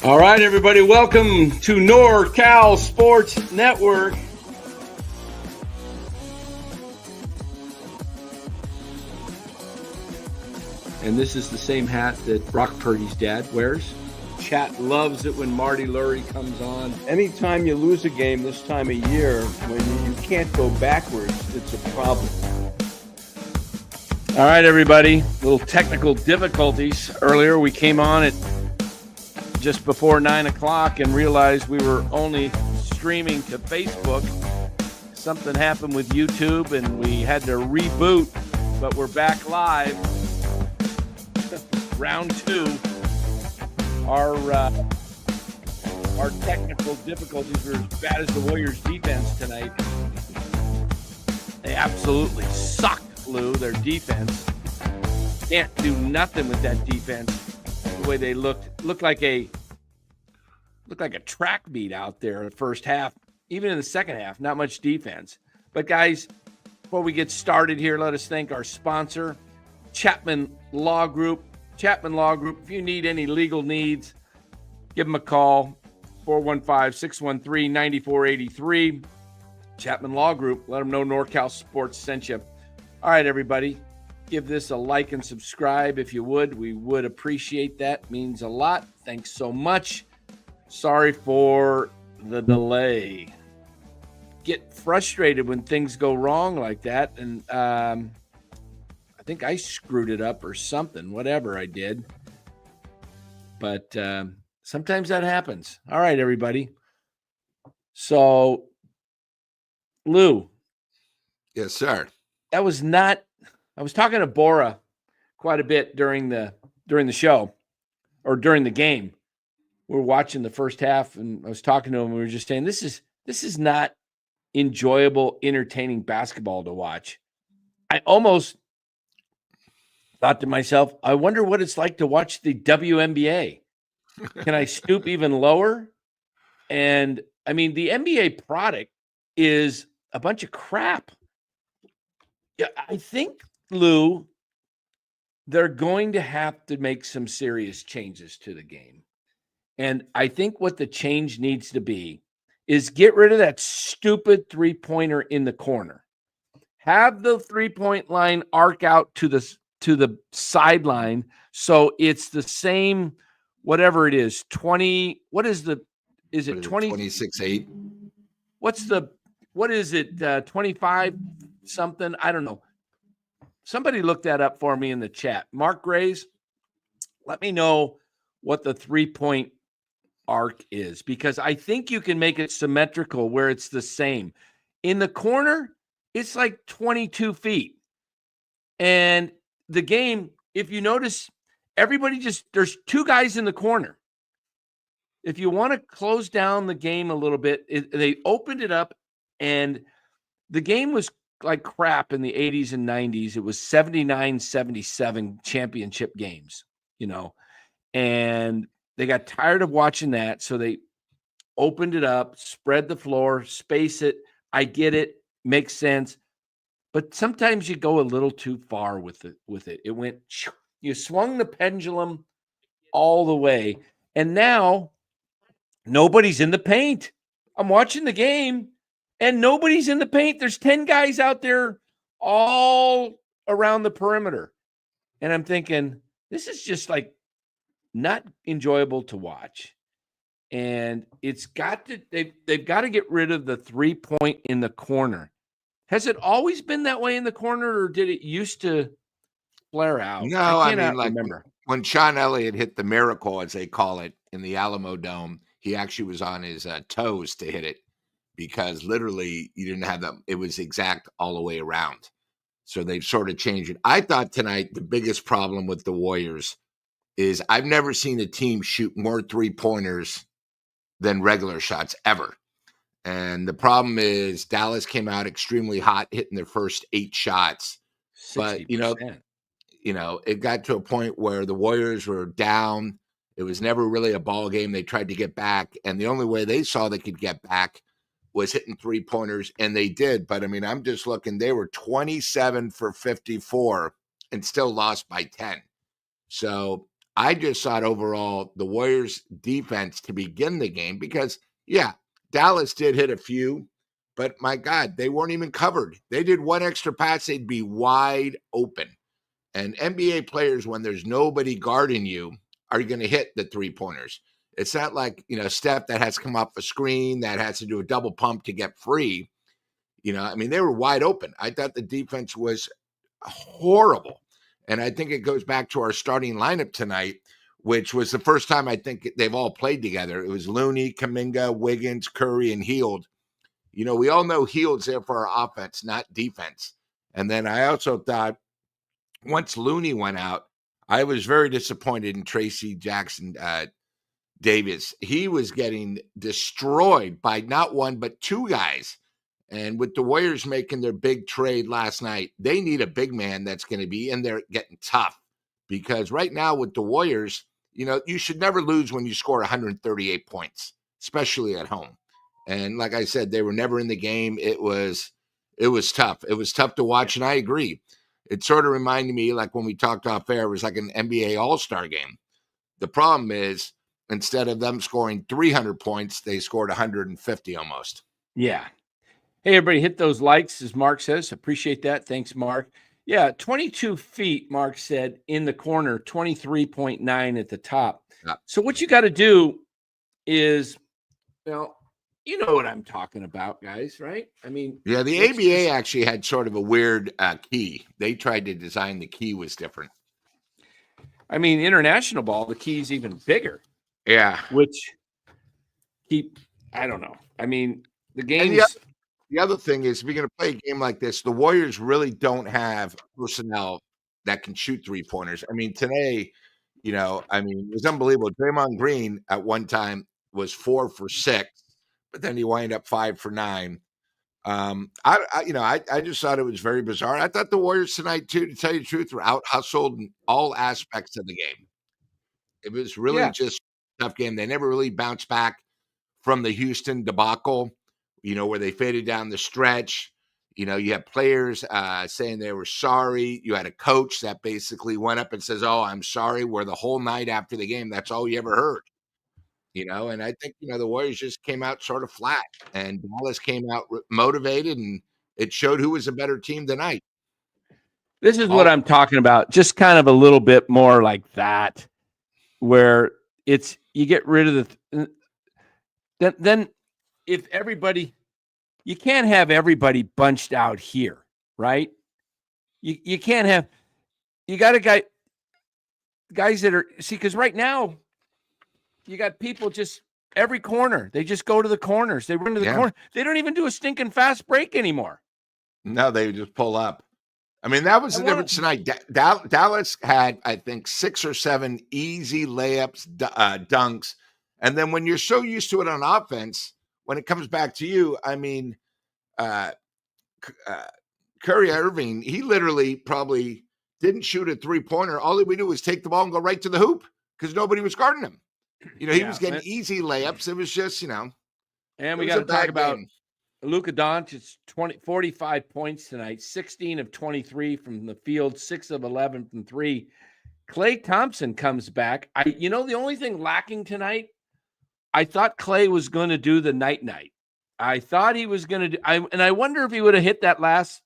All right, everybody, welcome to NorCal Sports Network. And this is the same hat that Brock Purdy's dad wears. Chat loves it when Marty Lurie comes on. Anytime you lose a game this time of year, when you can't go backwards, it's a problem. All right, everybody, little technical difficulties. Earlier, we came on at just before 9 o'clock and realized we were only streaming to Facebook. Something happened with YouTube and we had to reboot, but we're back live. Round two. Our technical difficulties were as bad as the Warriors defense tonight. They absolutely sucked, Lou, their defense. Can't do nothing with that defense. The way they looked like a track meet out there in the first half. Even in the second half, not much defense. But guys, before we get started here, let us thank our sponsor, Chapman Law Group. Chapman Law Group. If you need any legal needs, give them a call, 415-613-9483. Chapman Law Group. Let them know NorCal Sports sent you. All right, everybody. Give this a like and subscribe if you would. We would appreciate that. Means a lot. Thanks so much. Sorry for the delay. Get frustrated when things go wrong like that. And I think I screwed it up or something, whatever I did. But sometimes that happens. All right, everybody. So, Lou. Yes, sir. That was not... I was talking to Bora quite a bit during the show or during the game. We were watching the first half and I was talking to him. And we were just saying, this is not enjoyable, entertaining basketball to watch. I almost thought to myself, I wonder what it's like to watch the WNBA. Can I stoop even lower? And I mean, the NBA product is a bunch of crap. Yeah, I think, Lou, they're going to have to make some serious changes to the game. And I think what the change needs to be is get rid of that stupid three-pointer in the corner. Have the three-point line arc out to the sideline so it's the same, whatever it is, 20, what is it 20? 26-8. What is it, 25 something? I don't know. Somebody look that up for me in the chat. Mark Grays, let me know what the three-point arc is, because I think you can make it symmetrical where it's the same. In the corner, it's like 22 feet. And the game, if you notice, there's two guys in the corner. If you want to close down the game a little bit, they opened it up, and the game was like crap in the 80s and 90s. It was 79-77 championship games, and they got tired of watching that. So they opened it up, spread the floor, space it. I get it. Makes sense. But sometimes you go a little too far with it. It went, you swung the pendulum all the way. And now nobody's in the paint. I'm watching the game and nobody's in the paint. There's 10 guys out there all around the perimeter. And I'm thinking, this is just like not enjoyable to watch. And they've got to get rid of the 3-point in the corner. Has it always been that way in the corner, or did it used to flare out? No, I mean, like remember. When Sean Elliott hit the miracle, as they call it, in the Alamo Dome, he actually was on his toes to hit it, because literally you didn't have that. It was exact all the way around. So they've sort of changed it. I thought tonight the biggest problem with the Warriors is I've never seen a team shoot more three-pointers than regular shots ever. And the problem is Dallas came out extremely hot, hitting their first 8 shots. 60%. But, it got to a point where the Warriors were down. It was never really a ball game. They tried to get back, and the only way they saw they could get back was hitting three-pointers, and they did. But, I mean, I'm just looking. They were 27 for 54 and still lost by 10. So I just thought overall the Warriors defense to begin the game, because yeah, Dallas did hit a few, but my God, they weren't even covered. They did one extra pass, they'd be wide open. And NBA players, when there's nobody guarding you, are going to hit the 3-pointers. It's not like, Steph that has to come off a screen, that has to do a double pump to get free. I mean, they were wide open. I thought the defense was horrible. And I think it goes back to our starting lineup tonight, which was the first time I think they've all played together. It was Looney, Kuminga, Wiggins, Curry, and Hield. We all know Hield's there for our offense, not defense. And then I also thought once Looney went out, I was very disappointed in Tracy Jackson Davis. He was getting destroyed by not one, but two guys. And with the Warriors making their big trade last night, they need a big man that's going to be in there getting tough. Because right now with the Warriors, you should never lose when you score 138 points, especially at home. And like I said, they were never in the game. It was tough. It was tough to watch, and I agree. It sort of reminded me, like when we talked off air, it was like an NBA All-Star game. The problem is, instead of them scoring 300 points, they scored 150 almost. Yeah. Hey, everybody, hit those likes, as Mark says. Appreciate that. Thanks, Mark. Yeah, 22 feet, Mark said, in the corner, 23.9 at the top. Yeah. So what you got to do is, you know what I'm talking about, guys, right? I mean, yeah, the ABA actually had sort of a weird key. They tried to design the key was different. I mean, international ball, the key's even bigger. Yeah. Which I don't know. I mean, the game's... The other thing is, if you're going to play a game like this, the Warriors really don't have personnel that can shoot 3-pointers. I mean, today, it was unbelievable. Draymond Green at one time was 4 for 6, but then he wound up 5 for 9. I just thought it was very bizarre. I thought the Warriors tonight, too, to tell you the truth, were out hustled in all aspects of the game. It was really just a tough game. They never really bounced back from the Houston debacle, where they faded down the stretch. You had players saying they were sorry. You had a coach that basically went up and says, "Oh, I'm sorry," where the whole night after the game, that's all you ever heard. And I think, the Warriors just came out sort of flat, and Dallas came out motivated, and it showed who was a better team tonight. This is what I'm talking about. Just kind of a little bit more like that, where you get rid of then if everybody, you can't have everybody bunched out here, right? You can't have, you got guys that are, because right now you got people just every corner. They just go to the corners. They run to the corner. They don't even do a stinking fast break anymore. No, they just pull up. I mean, that was the difference tonight. Dallas had, I think, 6 or 7 easy layups, dunks. And then when you're so used to it on offense, when it comes back to you, I mean, Kyrie Irving, he literally probably didn't shoot a 3-pointer. All he would do was take the ball and go right to the hoop because nobody was guarding him. He was getting easy layups. It was just, And we got to talk about Luca Doncic, 45 points tonight, 16 of 23 from the field, 6 of 11 from 3. Klay Thompson comes back. The only thing lacking tonight, I thought Klay was going to do the night-night. I thought he was going to do, and I wonder if he would have hit that last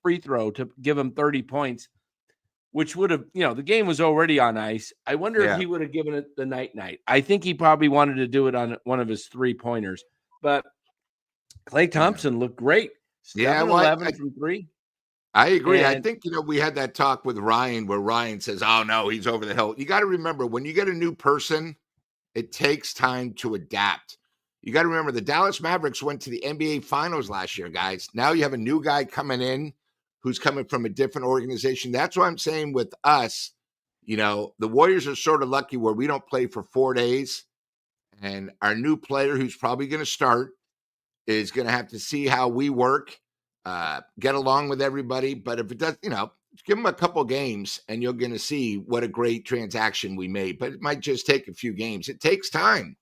free throw to give him 30 points, which would have, the game was already on ice. I wonder if he would have given it the night-night. I think he probably wanted to do it on one of his 3-pointers, but Klay Thompson looked great. 11 from 3. I agree. I think, we had that talk with Ryan where Ryan says, "Oh, no, he's over the hill." You got to remember, when you get a new person, it takes time to adapt. You got to remember, the Dallas Mavericks went to the NBA Finals last year, guys. Now you have a new guy coming in who's coming from a different organization. That's what I'm saying with us. The Warriors are sort of lucky where we don't play for 4 days. And our new player, who's probably going to start, is going to have to see how we work, get along with everybody. But if it does, give them a couple games and you're going to see what a great transaction we made. But it might just take a few games. It takes time.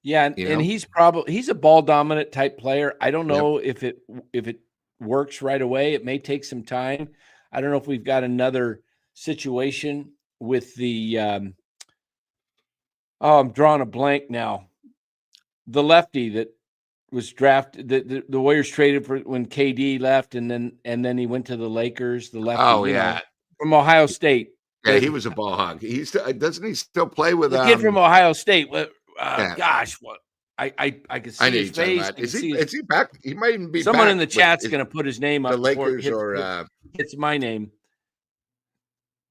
Yeah, and he's a ball dominant type player. I don't know if it works right away. It may take some time. I don't know if we've got another situation with the I'm drawing a blank now. The lefty that was drafted, the Warriors traded for when KD left, and then he went to the Lakers. The lefty, Oh yeah, from Ohio State. yeah. He was a ball hog. He still doesn't he still play with the kid from Ohio State. Yeah. Gosh, what I could see I know his you're talking face. about. Is he back? He might even be Someone back in the with chat's going to put his name up the before Lakers or hits my name.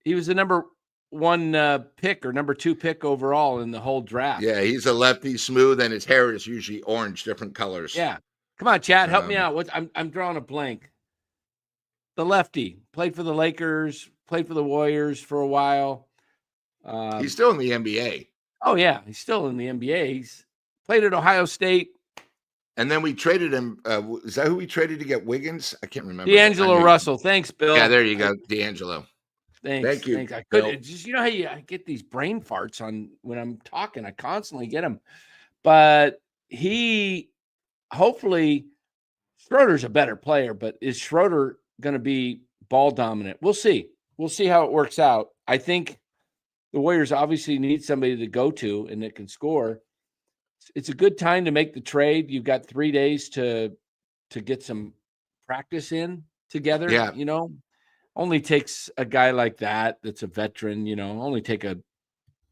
He was the number 1 pick or number 2 pick overall in the whole draft. yeah, he's a lefty, smooth, and his hair is usually orange, different colors. Yeah, come on, chat, help me out. I'm drawing a blank. The lefty played for the Lakers, played for the Warriors for a while. He's still in the NBA. Oh yeah, he's still in the NBA. He's played at Ohio State. And then we traded him. Is that who we traded to get Wiggins? I can't remember. D'Angelo Russell. Thanks, Bill. Yeah, there you go, D'Angelo. Thanks. Thank you. Thanks. I Bill. could just how I get these brain farts on when I'm talking. I constantly get them, but hopefully Schroeder's a better player. But is Schroeder going to be ball dominant? We'll see. We'll see how it works out. I think the Warriors obviously need somebody to go to and that can score. It's a good time to make the trade. You've got 3 days to get some practice in together. Yeah. Only takes a guy like that's a veteran, only take a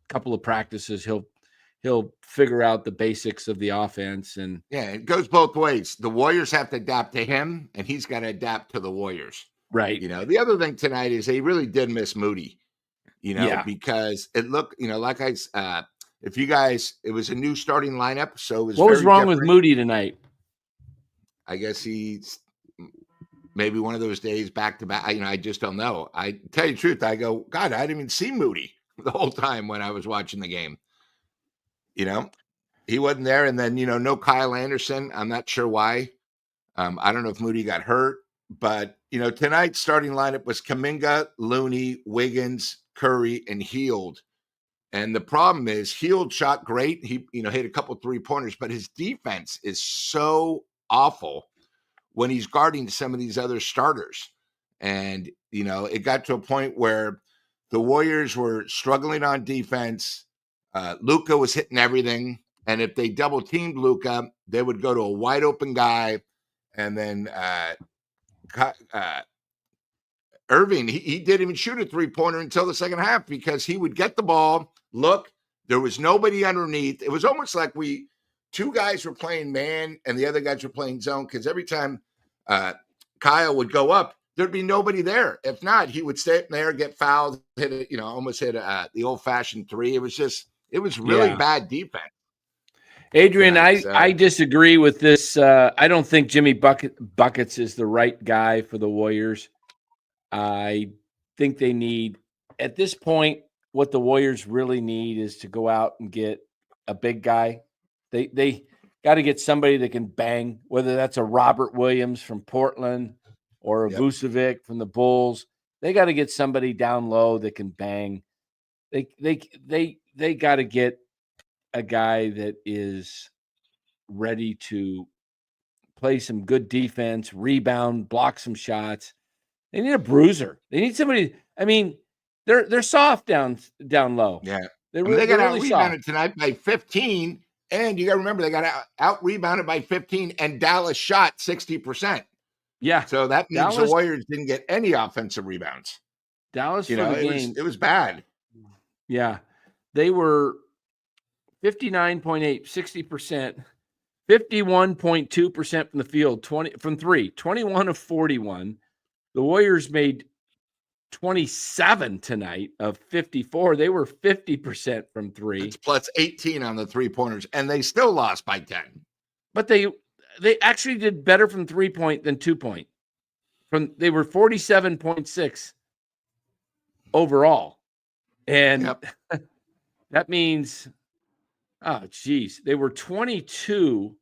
couple of practices. He'll figure out the basics of the offense. And yeah, it goes both ways. The Warriors have to adapt to him, and he's got to adapt to the Warriors. Right. The other thing tonight is they really did miss Moody, because it looked, like if you guys, it was a new starting lineup. So it was what was wrong different. with Moody tonight? I guess he's maybe one of those days back to back. I just don't know. I tell you the truth. I go, God, I didn't even see Moody the whole time when I was watching the game. He wasn't there. And then, no Kyle Anderson. I'm not sure why. I don't know if Moody got hurt, but tonight's starting lineup was Kuminga, Looney, Wiggins, Curry, and Hield. And the problem is Hield shot great. He, hit a couple 3-pointers, but his defense is so awful when he's guarding some of these other starters. And, it got to a point where the Warriors were struggling on defense. Luca was hitting everything. And if they double teamed Luca, they would go to a wide open guy. And then Irving, he didn't even shoot a 3-pointer until the second half because he would get the ball. Look, there was nobody underneath. It was almost like two guys were playing man and the other guys were playing zone because every time Kyle would go up, there'd be nobody there. If not, he would stay up there, get fouled, hit it, almost hit the old-fashioned 3. It was really bad defense. Adrian, I disagree with this. I don't think Jimmy Buckets is the right guy for the Warriors. I think they need, at this point, what the Warriors really need is to go out and get a big guy. They got to get somebody that can bang, whether that's a Robert Williams from Portland or a Vucevic from the Bulls. They got to get somebody down low that can bang. They got to get a guy that is ready to play some good defense, rebound, block some shots. They need a bruiser. They need somebody. I mean, they're soft down low. Yeah, they got out really rebounded tonight by 15, and you got to remember they got out rebounded by 15, and Dallas shot 60%. Yeah, so that means the Warriors didn't get any offensive rebounds. Dallas, for the game, it was bad. Yeah, they were 59.8, 60%, 51.2% from the field, 20 from 3, 21 of 41. The Warriors made 27 tonight of 54. They were 50% from 3. It's plus 18 on the 3-pointers, and they still lost by 10. But they actually did better from 3-point than 2-point. They were 47.6 overall. And that means, oh, geez, they were 22.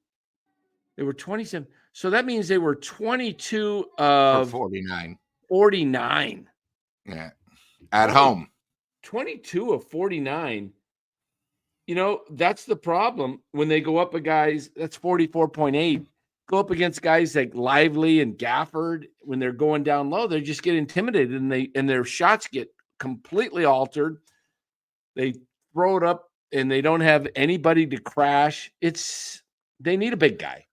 They were 27. So that means they were 22 of 49. 49. Yeah. At home. 22 of 49. That's the problem when they go up a guys, that's 44.8. Go up against guys like Lively and Gafford when they're going down low, they just get intimidated and their shots get completely altered. They throw it up and they don't have anybody to crash. They need a big guy.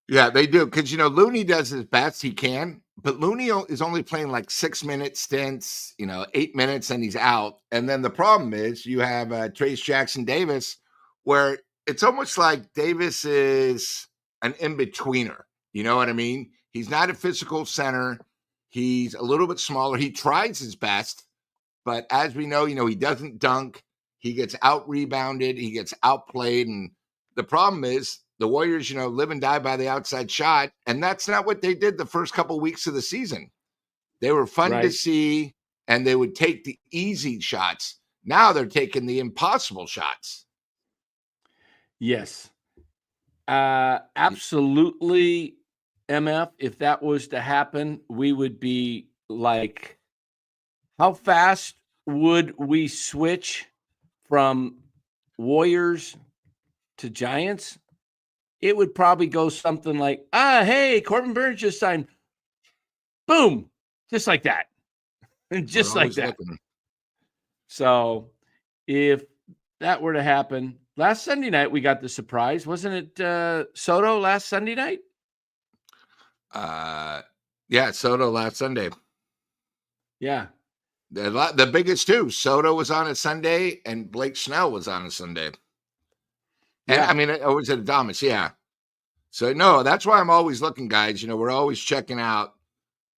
Yeah, they do. Because, Looney does his best he can, but Looney is only playing like 6-minute stints, 8 minutes, and he's out. And then the problem is you have Trace Jackson Davis, where it's almost like Davis is an in-betweener. You know what I mean? He's not a physical center. He's a little bit smaller. He tries his best, but as we know, he doesn't dunk. He gets out-rebounded. He gets outplayed. And the problem is, the Warriors, live and die by the outside shot. And that's not what they did the first couple of weeks of the season. They were fun to see, and they would take the easy shots. Now they're taking the impossible shots. Yes. Absolutely, MF. If that was to happen, we would be like, how fast would we switch from Warriors to Giants? It would probably go something like, hey, Corbin Burns just signed. Boom. Just like that. And just like that. Looking. So if that were to happen, last Sunday night, we got the surprise. Wasn't it Soto last Sunday night? Yeah, Soto last Sunday. Yeah. The biggest two. Soto was on a Sunday and Blake Snell was on a Sunday. And Yeah. I mean, it was at Adamas, yeah. So no, that's why I'm always looking, guys. We're always checking out,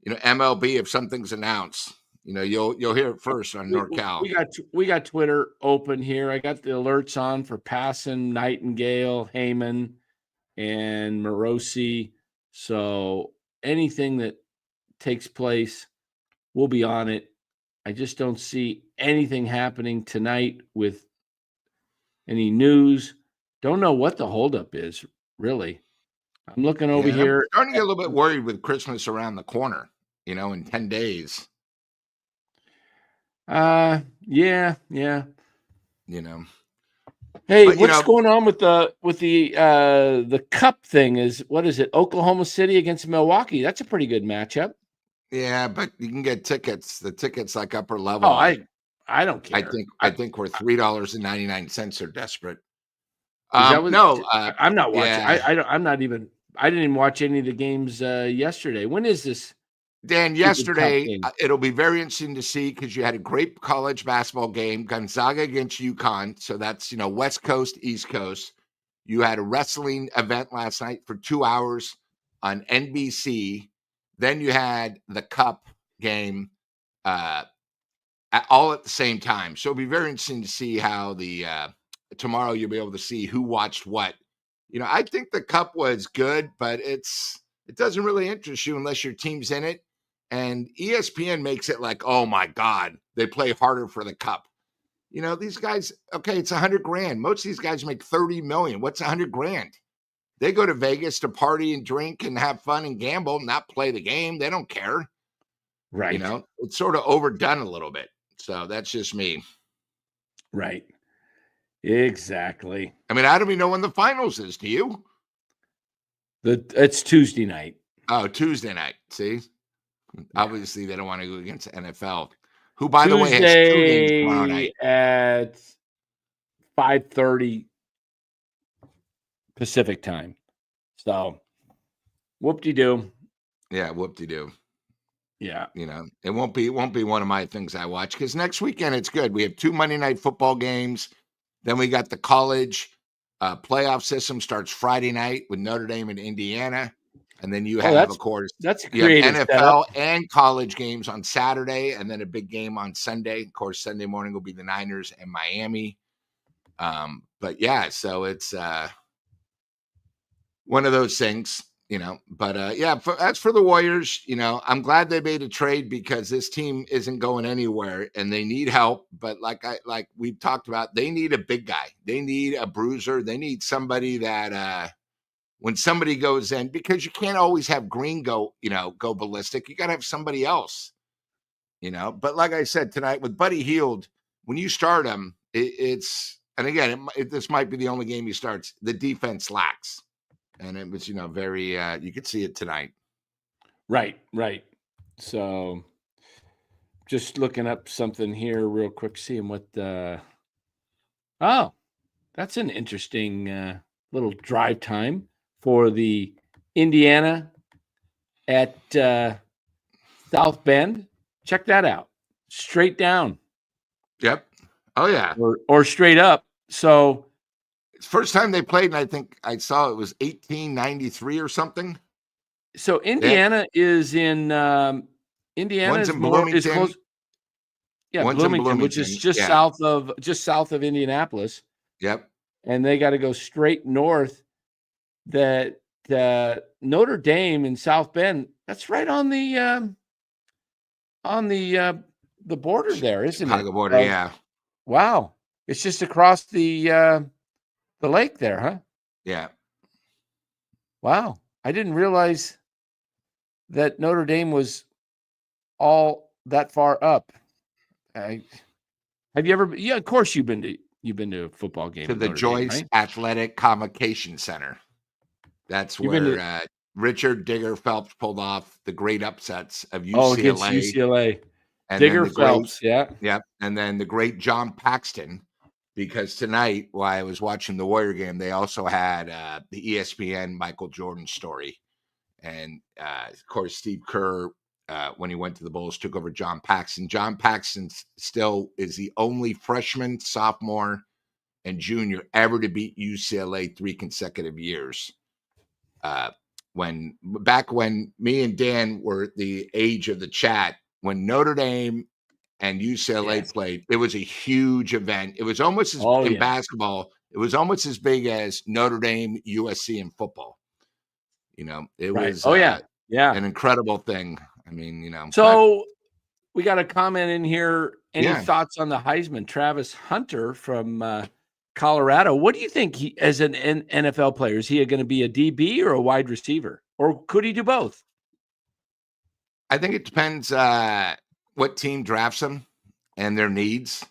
MLB if something's announced. You'll hear it first on NorCal. We got Twitter open here. I got the alerts on for Passan, Nightingale, Heyman, and Morosi. So anything that takes place, we'll be on it. I just don't see anything happening tonight with any news. Don't know what the holdup is, really. I'm looking over here. I'm starting to get a little bit worried with Christmas around the corner, in 10 days. Yeah. Hey, but, what's going on with the cup thing? What is it? Oklahoma City against Milwaukee. That's a pretty good matchup. Yeah, but you can get tickets. The tickets like upper level. Oh, I don't care. I think we're $3.99 are desperate. I'm not watching. Yeah. I didn't even watch any of the games yesterday. When is this? Dan, yesterday, it'll be very interesting to see because you had a great college basketball game, Gonzaga against UConn. So that's, West Coast, East Coast. You had a wrestling event last night for 2 hours on NBC. Then you had the Cup game all at the same time. So it'll be very interesting to see how tomorrow you'll be able to see who watched what. I think the Cup was good, but it doesn't really interest you unless your team's in it. And ESPN makes it like, oh my God, they play harder for the Cup. These guys, okay, it's $100,000. Most of these guys make 30 million. What's $100,000? They go to Vegas to party and drink and have fun and gamble, not play the game. They don't care. Right. It's sort of overdone a little bit. So that's just me. Right. Exactly. I mean, I don't even know when the finals is. Do you? It's Tuesday night. Oh, Tuesday night. See? Obviously, they don't want to go against the NFL. Who, by the way, has 2 games tomorrow night. At 5:30 Pacific time. So, whoop-de-doo. Yeah, whoop-de-doo. Yeah. It won't be one of my things I watch because next weekend it's good. We have 2 Monday night football games. Then we got the college playoff system starts Friday night with Notre Dame and Indiana. And then you have, of course, that's a creative NFL setup. And college games on Saturday, and then a big game on Sunday. Of course, Sunday morning will be the Niners and Miami. But yeah, so it's one of those things, But as for the Warriors, I'm glad they made a trade because this team isn't going anywhere and they need help. But like we've talked about, they need a big guy. They need a bruiser. They need somebody that when somebody goes in, because you can't always have Green go ballistic. You got to have somebody else, But like I said tonight with Buddy Hield, when you start him, this might be the only game he starts. The defense lacks, and it was very. You could see it tonight. Right. So just looking up something here real quick, seeing what oh, that's an interesting little drive time for the Indiana at South Bend. Check that out. Straight down. Yep. Oh yeah. Or straight up. So it's first time they played, and I think I saw it was 1893 or something. So Indiana is in Indiana One's is in more is Bloomington. close. Yeah, One's in Bloomington, which is Bloomington, just yeah. south of Indianapolis. Yep. And they got to go straight north. That Notre Dame in South Bend, that's right on the border there, isn't Chicago it? border, yeah. Wow. It's just across the lake there, huh? Yeah. Wow. I didn't realize that Notre Dame was all that far up. Have you ever? Yeah, of course you've been to a football game To at the Notre Joyce Dame, right? Athletic Convocation Center. That's You've been where Richard Digger Phelps pulled off the great upsets of UCLA. Oh, against UCLA. And Digger then the Phelps, yeah. Yep. And then the great John Paxton, because tonight, while I was watching the Warrior game, they also had the ESPN Michael Jordan story. And, of course, Steve Kerr, when he went to the Bulls, took over John Paxson. John Paxson still is the only freshman, sophomore, and junior ever to beat UCLA 3 consecutive years. Back when me and Dan were the age of the chat, when Notre Dame and UCLA played, it was a huge event. It was almost as in basketball. It was almost as big as Notre Dame, USC in football. It was an incredible thing. I mean, So we got a comment in here. Any Yeah. thoughts on the Heisman? Travis Hunter from Colorado. What do you think he, as an NFL player, is he going to be a DB or a wide receiver? Or could he do both? I think it depends what team drafts him and their needs.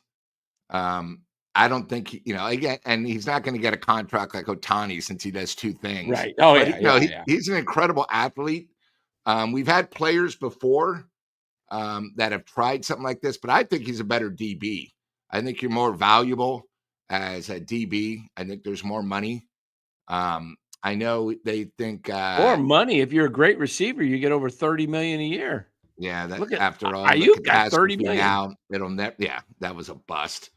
I don't think, again, and he's not going to get a contract like Ohtani since he does two things. Right. Oh, But, yeah. He's an incredible athlete. We've had players before that have tried something like this, but I think he's a better DB. I think you're more valuable as a DB. I think there's more money. I know they think more money. If you're a great receiver, you get over $30 million a year. Yeah, Look at after all, Ayuk got $30 million. Now it'll never. Yeah, that was a bust.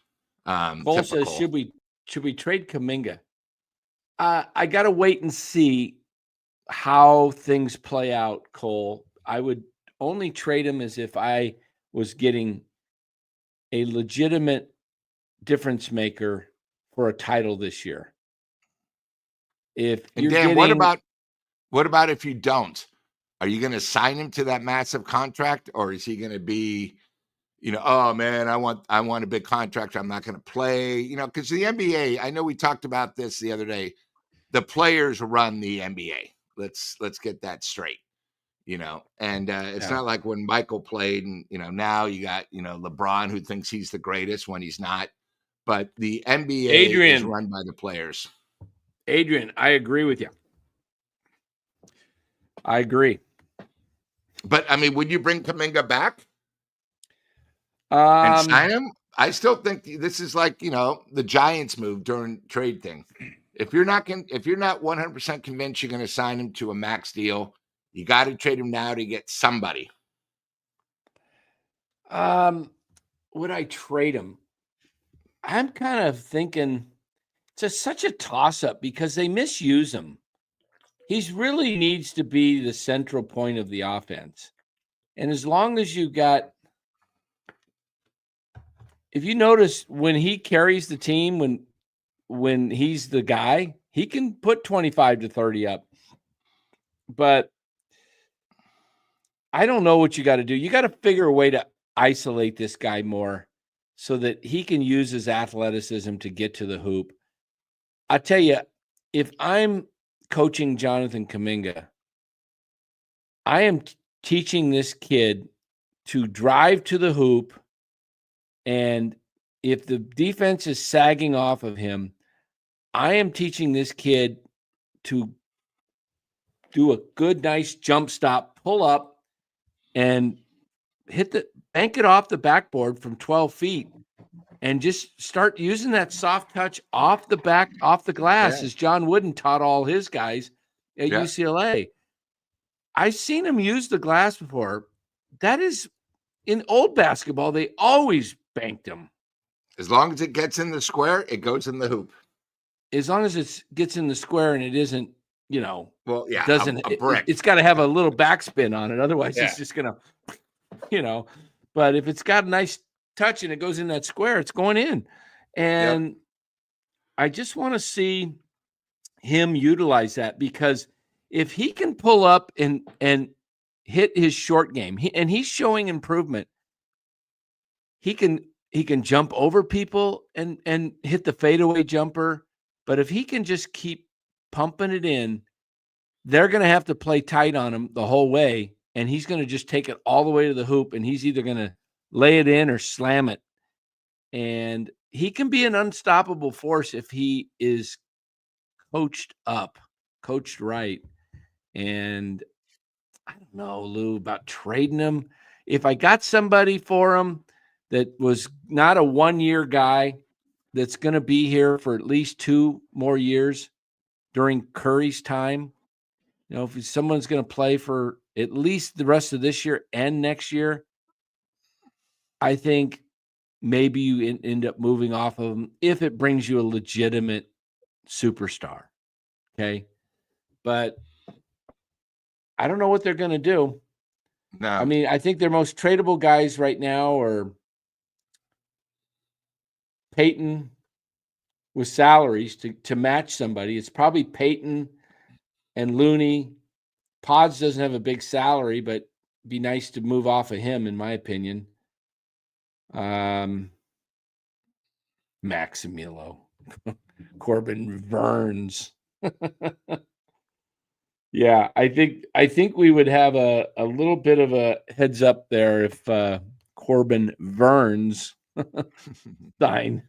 Cole says, should we trade Kuminga? I got to wait and see how things play out, Cole. I would only trade him as if I was getting a legitimate difference maker for a title this year. If you're Dan, what about if you don't? Are you going to sign him to that massive contract, or is he going to be, oh man, I want a big contract, I'm not going to play, because the NBA, I know we talked about this the other day, the players run the NBA. Let's get that straight, and it's not like when Michael played and, now you got, LeBron who thinks he's the greatest when he's not, but the NBA is run by the players. Adrian, I agree with you. I agree. But, I mean, would you bring Kuminga back and sign him? I still think this is like, the Giants move during trade thing. If you're not 100% convinced you're going to sign him to a max deal, you got to trade him now to get somebody. Would I trade him? I'm kind of thinking it's such a toss-up because they misuse him. He really needs to be the central point of the offense. And as long as you got, if you notice when he carries the team, when he's the guy, he can put 25 to 30 up. But I don't know what you got to do. You got to figure a way to isolate this guy more so that he can use his athleticism to get to the hoop. I tell you, if I'm coaching Jonathan Kuminga, I am teaching this kid to drive to the hoop, and if the defense is sagging off of him, I am teaching this kid to do a good, nice jump stop, pull up, and bank it off the backboard from 12 feet and just start using that soft touch off the glass, as John Wooden taught all his guys at UCLA. I've seen him use the glass before. That is, in old basketball, they always banked him. As long as it gets in the square, it goes in the hoop. As long as it gets in the square and it isn't, doesn't a brick. It's got to have a little backspin on it. Otherwise, it's just gonna, But if it's got a nice touch and it goes in that square, it's going in. And I just want to see him utilize that, because if he can pull up and hit his short game, and he's showing improvement, he can jump over people and hit the fadeaway jumper. But if he can just keep pumping it in, they're going to have to play tight on him the whole way, and he's going to just take it all the way to the hoop, and he's either going to lay it in or slam it. And he can be an unstoppable force if he is coached right. And I don't know, Lou, about trading him. If I got somebody for him that was not a one-year guy that's going to be here for at least 2 more years during Curry's time, if someone's going to play for at least the rest of this year and next year, I think maybe you end up moving off of him if it brings you a legitimate superstar. Okay. But I don't know what they're going to do. No. I mean, I think their most tradable guys right now are Peyton with salaries to match somebody. It's probably Peyton and Looney. Pods doesn't have a big salary, but it'd be nice to move off of him, in my opinion. Maximilo, Corbin Burns. Yeah, I think we would have a little bit of a heads up there if Corbin Burns signed.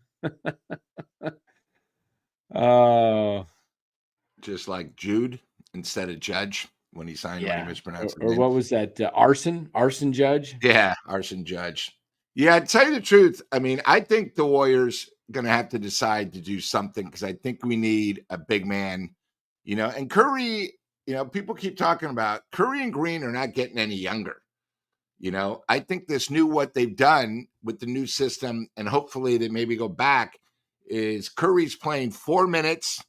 Just like Jude instead of Judge when he signed, when he mispronounced or what was that? Arson Judge? Yeah, Arson Judge. Yeah, to tell you the truth, I mean, I think the Warriors going to have to decide to do something, because I think we need a big man, and Curry, people keep talking about Curry and Green are not getting any younger. I think what they've done with the new system, and hopefully they maybe go back, is Curry's playing 4 minutes.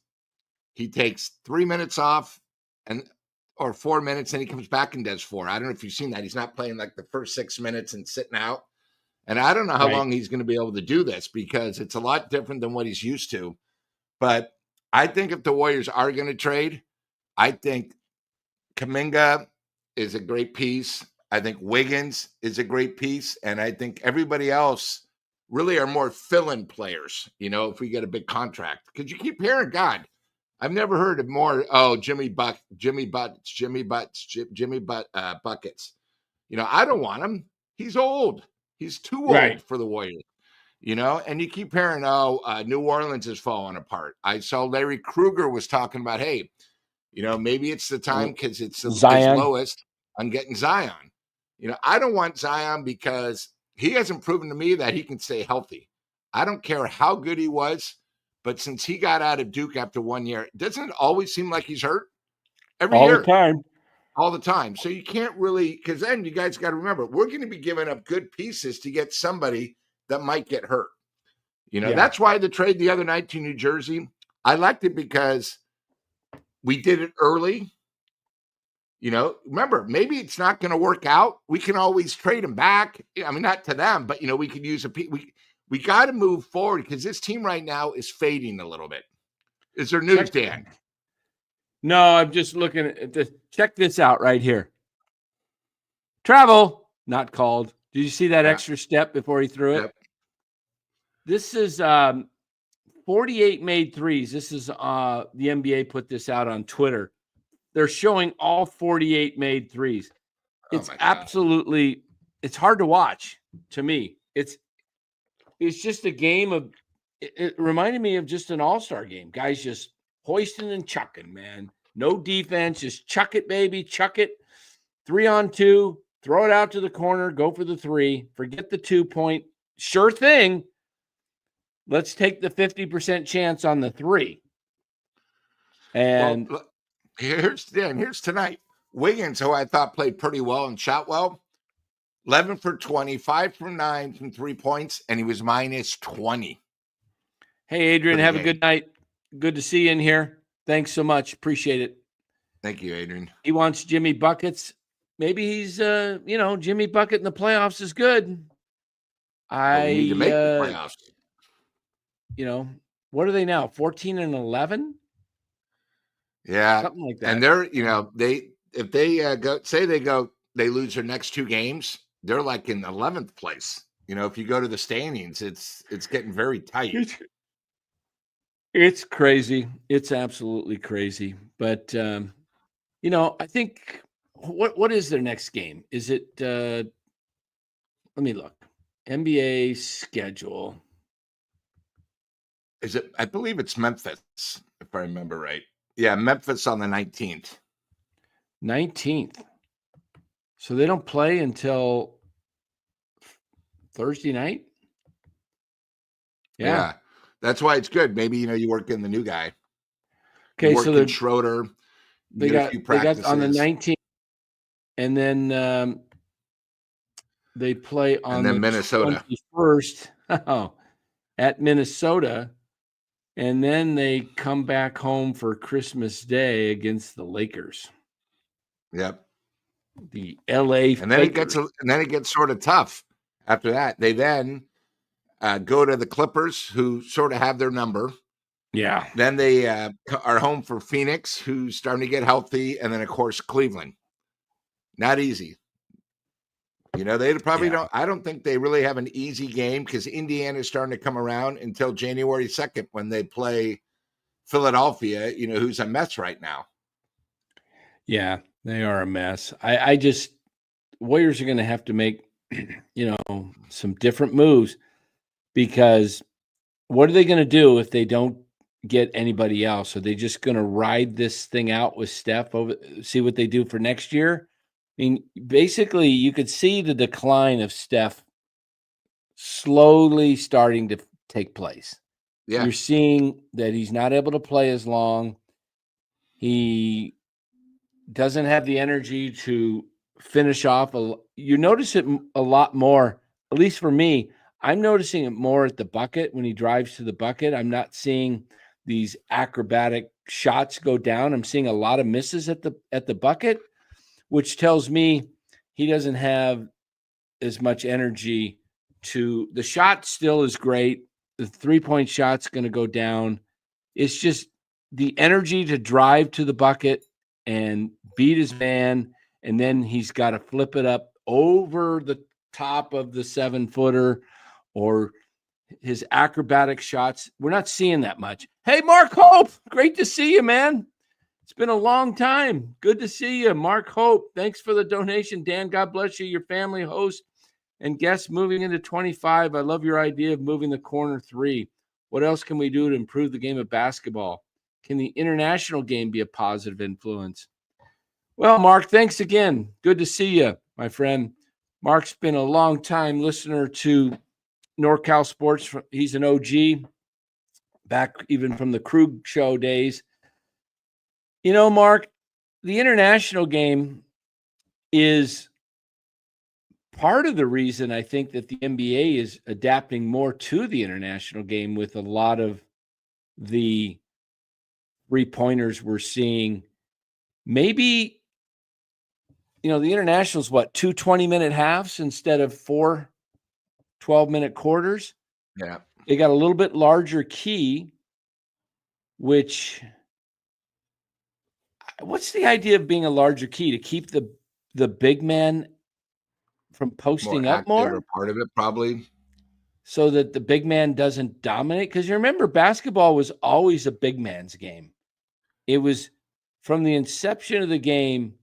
He takes 3 minutes off or 4 minutes, and he comes back and does 4. I don't know if you've seen that. He's not playing like the first 6 minutes and sitting out. And I don't know how long he's going to be able to do this, because it's a lot different than what he's used to. But I think if the Warriors are going to trade, I think Kuminga is a great piece. I think Wiggins is a great piece. And I think everybody else really are more fill-in players, if we get a big contract. Because you keep hearing, God, I've never heard of more, Jimmy Buckets. I don't want him. He's old. He's too old for the Warriors, and you keep hearing, New Orleans is falling apart. I saw Larry Krueger was talking about, hey, maybe it's the time, because it's the lowest on getting Zion. I don't want Zion because he hasn't proven to me that he can stay healthy. I don't care how good he was, but since he got out of Duke after 1 year, doesn't it always seem like he's hurt? Every year. All the time. So you can't really, because then you guys got to remember, we're going to be giving up good pieces to get somebody that might get hurt. That's why the trade the other night to New Jersey, I liked it, because we did it early. Remember, maybe it's not going to work out. We can always trade them back. I mean, not to them, but, we could use we got to move forward, because this team right now is fading a little bit. Is there news, Dan? No, I'm just looking at this. Check this out right here. Travel, not called. Did you see that extra step before he threw it? Yep. This is 48 made threes. This is the NBA put this out on Twitter. They're showing all 48 made threes. It's absolutely, it's hard to watch to me. It's just a game of, it reminded me of just an all-star game. Guys just hoisting and chucking, man. No defense, just chuck it, baby, chuck it. 3-on-2, throw it out to the corner, go for the 3, forget the 2-point. Sure thing. Let's take the 50% chance on the 3. And well, here's tonight. Wiggins, who I thought played pretty well and shot well, 11 for 20, 5 for 9 from 3 points, and he was minus 20. hey, Adrian, the have a game. good night. Good to see you in here. Thanks so much. Appreciate it. Thank you, Adrian. He wants Jimmy Buckets. Maybe he's, Jimmy Bucket in the playoffs is good. But we need to make the playoffs. What are they now? 14 and 11? Yeah. Something like that. And they're, if they lose their next 2 games, they're like in 11th place. If you go to the standings, it's getting very tight. It's crazy. It's absolutely crazy. But, I think what is their next game? Is it, let me look. NBA schedule. Is it? I believe it's Memphis, if I remember right. Yeah, Memphis on the 19th. 19th. So they don't play until Thursday night? Yeah. That's why it's good. Maybe, you work in the new guy. Okay, so the Schroeder. They got on the 19th, and then they play on the Minnesota 21st at Minnesota, and then they come back home for Christmas Day against the Lakers. Yep. The LA and then it gets sort of tough after that. They then go to the Clippers, who sort of have their number. Yeah. Then they are home for Phoenix, who's starting to get healthy, and then of course Cleveland. Not easy. They probably don't. I don't think they really have an easy game, because Indiana's starting to come around until January 2nd when they play Philadelphia, who's a mess right now. Yeah, they are a mess. I just Warriors are going to have to make some different moves, because what are they going to do if they don't get anybody else? Are they just going to ride this thing out with Steph, see what they do for next year? I mean, basically, you could see the decline of Steph slowly starting to take place. Yeah. You're seeing that he's not able to play as long. He doesn't have the energy to finish off. You notice it a lot more, at least for me. I'm noticing it more at the bucket when he drives to the bucket. I'm not seeing these acrobatic shots go down. I'm seeing a lot of misses at the bucket, which tells me he doesn't have as much energy to the shot. Still is great. The 3-point shot's going to go down. It's just the energy to drive to the bucket and beat his man, and then he's got to flip it up over the top of the 7-footer, or his acrobatic shots. We're not seeing that much. Hey, Mark Hope, great to see you, man. It's been a long time. Good to see you, Mark Hope. Thanks for the donation, Dan. God bless you, your family, host, and guests moving into 25. I love your idea of moving the corner 3. What else can we do to improve the game of basketball? Can the international game be a positive influence? Well, Mark, thanks again. Good to see you, my friend. Mark's been a long time listener to NorCal Sports. He's an OG, back even from the Krug Show days. Mark, the international game is part of the reason I think that the NBA is adapting more to the international game, with a lot of the 3-pointers we're seeing. Maybe, the international's 2 20-minute halves instead of 4 12-minute quarters. Yeah. They got a little bit larger key, which, what's the idea of being a larger key? To keep the big man from posting up more? Or part of it, probably. So that the big man doesn't dominate? Because you remember, basketball was always a big man's game. It was from the inception of the game.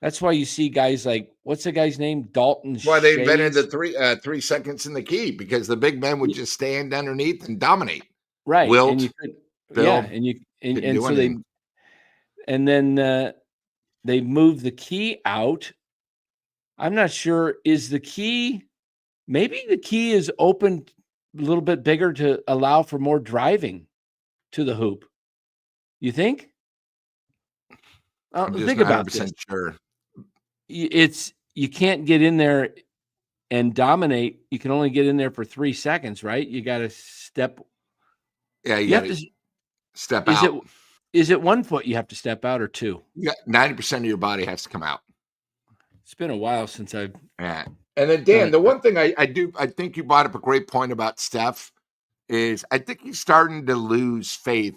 That's why you see guys like, what's the guy's name? Dalton. Well, they invented the 3 seconds in the key, because the big man would just stand underneath and dominate. Right. Wilt, and you could, Bill, yeah, and so then they moved the key out I'm not sure. Is the key, maybe the key is opened a little bit bigger to allow for more driving to the hoop. You think? I'm just Think not about this. 100% sure. You can't get in there and dominate. You can only get in there for 3 seconds, right? You got to step. Yeah, you You have got to. to step Is it out. is it 1 foot you have to step out or 2? You got 90% of your body has to come out. It's been a while since I've Yeah. And then done Dan, it. the one thing I think you brought up a great point about Steph is I think he's starting to lose faith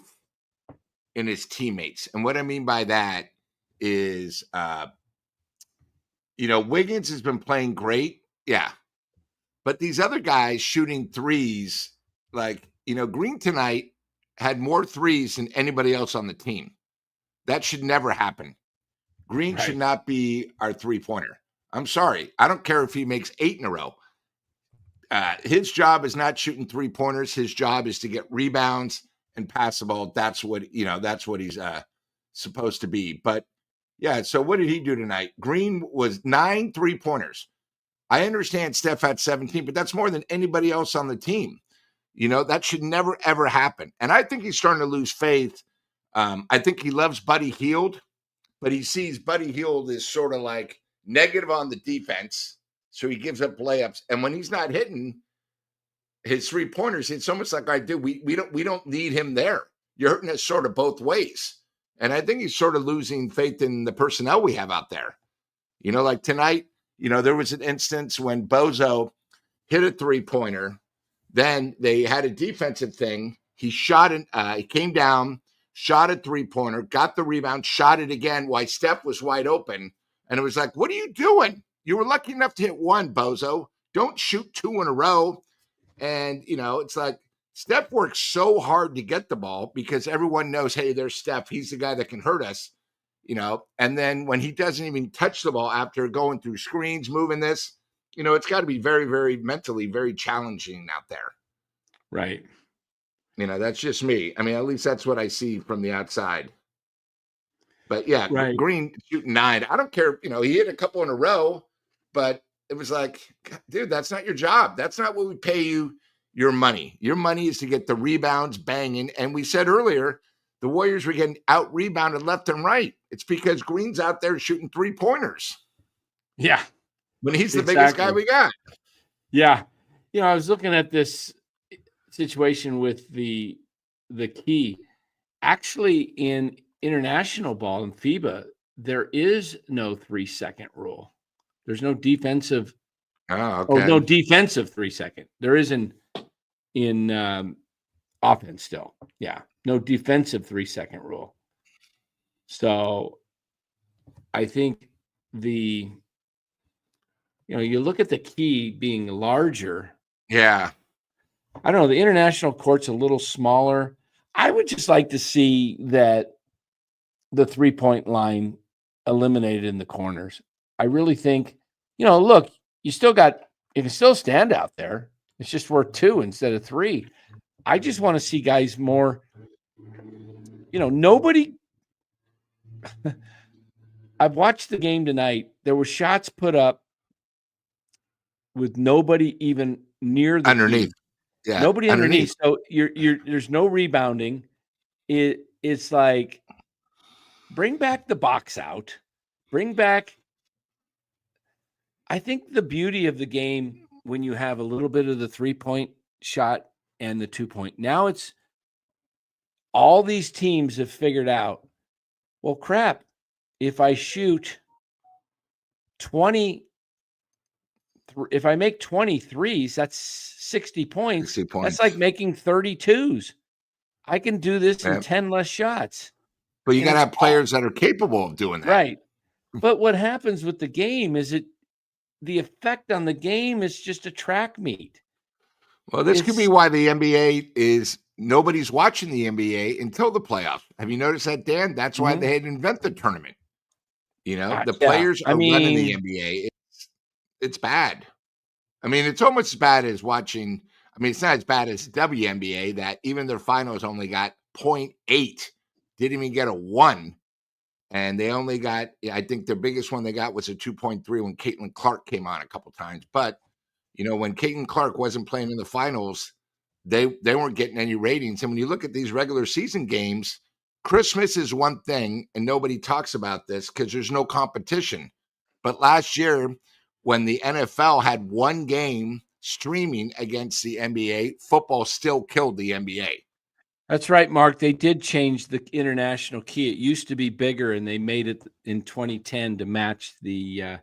in his teammates. And what I mean by that is Wiggins has been playing great. Yeah. But these other guys shooting threes, like, Green tonight had more threes than anybody else on the team. That should never happen. Green should Right. not be our three-pointer. I'm sorry. I don't care if he makes 8 in a row. His job is not shooting three-pointers. His job is to get rebounds and pass the ball. That's what he's supposed to be. But yeah, so what did he do tonight? Green was 9 3-pointers. I understand Steph had 17, but that's more than anybody else on the team. That should never, ever happen. And I think he's starting to lose faith. I think he loves Buddy Hield, but he sees Buddy Hield as sort of like negative on the defense. So he gives up layups. And when he's not hitting his 3-pointers, it's almost like I do. We don't need him there. You're hurting us sort of both ways. And I think he's sort of losing faith in the personnel we have out there. Like tonight, there was an instance when Bozo hit a 3-pointer. Then they had a defensive thing. He shot it. He came down, shot a 3-pointer, got the rebound, shot it again while Steph was wide open. And it was like, what are you doing? You were lucky enough to hit 1, Bozo. Don't shoot 2 in a row. And, it's like Steph works so hard to get the ball because everyone knows, hey, there's Steph. He's the guy that can hurt us. And then when he doesn't even touch the ball after going through screens, moving this, it's got to be very, very mentally, very challenging out there. Right. That's just me. I mean, at least that's what I see from the outside. But yeah, Right. Green shooting 9. I don't care. He hit a couple in a row, but it was like, dude, that's not your job. That's not what we pay you your money. Your money is to get the rebounds banging. And we said earlier, the Warriors were getting out rebounded left and right. It's because Green's out there shooting 3-pointers. Yeah. When he's the biggest guy we got. Yeah. I was looking at this situation with the key. Actually, in international ball in FIBA, there is no 3-second rule. There's no defensive. Oh, okay. No defensive 3-second. There is in offense still. Yeah. No defensive 3-second rule. So I think you look at the key being larger. Yeah. I don't know. The international court's a little smaller. I would just like to see that the 3-point line eliminated in the corners. I really think, look, you can still stand out there. It's just worth 2 instead of 3. I just want to see guys more, nobody. I've watched the game tonight. There were shots put up with nobody even near the underneath. key. Yeah. Nobody underneath. So there's no rebounding. It's like, bring back the box out. Bring back. I think the beauty of the game when you have a little bit of the 3-point shot and the 2-point. Now it's all these teams have figured out, well, crap, if I shoot 20, if I make 23s, that's 60 points. 60 points. That's like making 32s. I can do this in 10 less shots. But you got to have players that are capable of doing that. Right. But what happens with the game is the effect on the game is just a track meet. Well, this could be why the NBA is nobody's watching the NBA until the playoffs. Have you noticed that, Dan? That's why they had to invent the tournament. The players are running the NBA. It's bad. I mean, it's almost as bad as watching. I mean, it's not as bad as WNBA that even their finals only got 0.8, didn't even get a 1. And they only got, I think the biggest one they got was a 2.3 when Caitlin Clark came on a couple times. But, when Caitlin Clark wasn't playing in the finals, they weren't getting any ratings. And when you look at these regular season games, Christmas is one thing, and nobody talks about this because there's no competition. But last year, when the NFL had one game streaming against the NBA, football still killed the NBA. That's right, Mark. They did change the international key. It used to be bigger, and they made it in 2010 to match the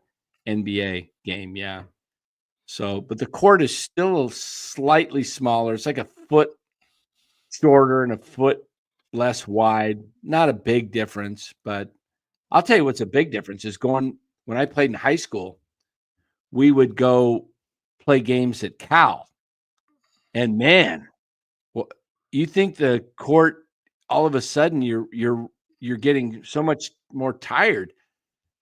NBA game. Yeah. So, but the court is still slightly smaller. It's like a foot shorter and a foot less wide. Not a big difference, but I'll tell you what's a big difference is when I played in high school, we would go play games at Cal. And man, you think the court all of a sudden you're getting so much more tired,